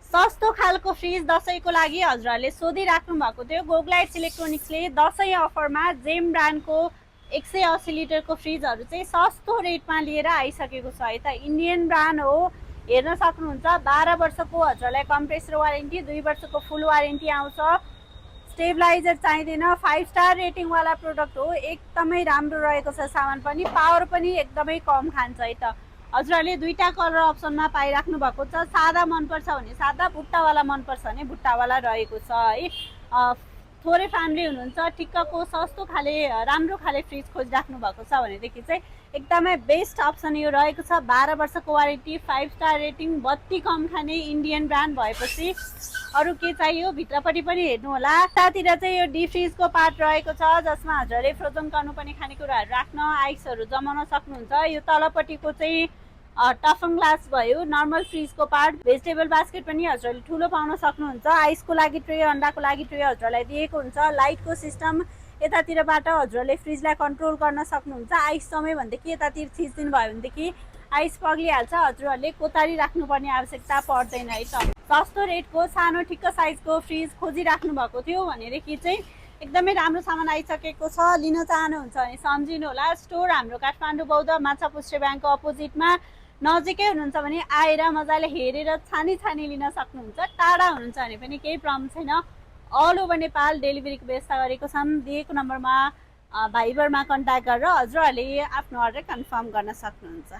सस्तो खालको फ्रिज दसैँको लागि हजुरहरूले सोधिराख्नु भएको थियो। गोगलाइट्स इलेक्ट्रोनिक्सले दसैँ अफरमा जेम ब्रान्डको 180 लिटरको फ्रिजहरू चाहिँ सस्तो रेटमा लिएर आइसकेको छ है त। इन्डियन ब्रान्ड हो, हेर्न सक्नुहुन्छ। 12 वर्षको हजुरलाई कम्प्रेसर वारेन्टी, 2 वर्षको फुल वारेन्टी आउँछ। स्टेबलाइजर चाहिँदैन, 5 स्टार रेटिङवाला प्रोडक्ट हो। एकदमै राम्रो रहेको छ सामान पनि, पावर पनि एकदमै कम खान्छ है त। हजुरहरूले दुईटा कलर अप्सनमा पाइराख्नु भएको छ। सादा मनपर्छ भने सादा, बुट्टावाला मनपर्छ भने बुट्टावाला रहेको छ है। थोरै फ्यामिली हुनुहुन्छ, ठिक्कको सस्तो खाले राम्रो खाले फ्रिज खोजिराख्नु भएको छ भनेदेखि चाहिँ एकदमै बेस्ट अप्सन यो रहेको छ। 12 वर्षको वारेन्टी, 5 स्टार रेटिङ, बत्ती कम खाने इन्डियन ब्रान्ड भएपछि अरू के चाहियो भित्रपट्टि पनि हेर्नु होला। यतातिर चाहिँ यो डी फ्रिजको पार्ट रहेको छ जसमा हजुरले फ्रोजन गर्नुपर्ने खानेकुराहरू राख्न, आइसहरू जमाउन सक्नुहुन्छ। यो तलपट्टिको चाहिँ टफन ग्लास भयो, नर्मल फ्रिजको पार्ट। भेजिटेबल बास्केट पनि हजुरले ठुलो पाउन सक्नुहुन्छ। आइसको लागि ट्रे, अन्डाको लागि ट्रे हजुरलाई दिएको हुन्छ। लाइटको सिस्टम यतातिरबाट हजुरले फ्रिजलाई कन्ट्रोल गर्न सक्नुहुन्छ। आइस जम्यो भनेदेखि यतातिर थिचिदिनु भयो भनेदेखि आइस पग्लिहाल्छ, हजुरहरूले कोतारी राख्नुपर्ने आवश्यकता पर्दैन है त। सस्तो रेटको सानो ठिक्क साइजको फ्रिज खोजिराख्नु भएको थियो भनेदेखि चाहिँ एकदमै राम्रो सामान आइसकेको छ। लिन चाहनुहुन्छ भने सम्झिनु होला। स्टोर हाम्रो काठमाडौँ बौद्ध माछापुच्छ्रे ब्याङ्कको अपोजिटमा। नजिकै हुनुहुन्छ भने आएर मजाले हेरेर छानी छानी लिन सक्नुहुन्छ। टाढा हुनुहुन्छ भने पनि केही प्रब्लम छैन, अल ओभर नेपाल डेलिभरीको व्यवस्था गरेको छौँ। दिएको नम्बरमा भाइबरमा कन्ट्याक्ट गरेर हजुरहरूले आफ्नो अर्डर कन्फर्म गर्न सक्नुहुन्छ।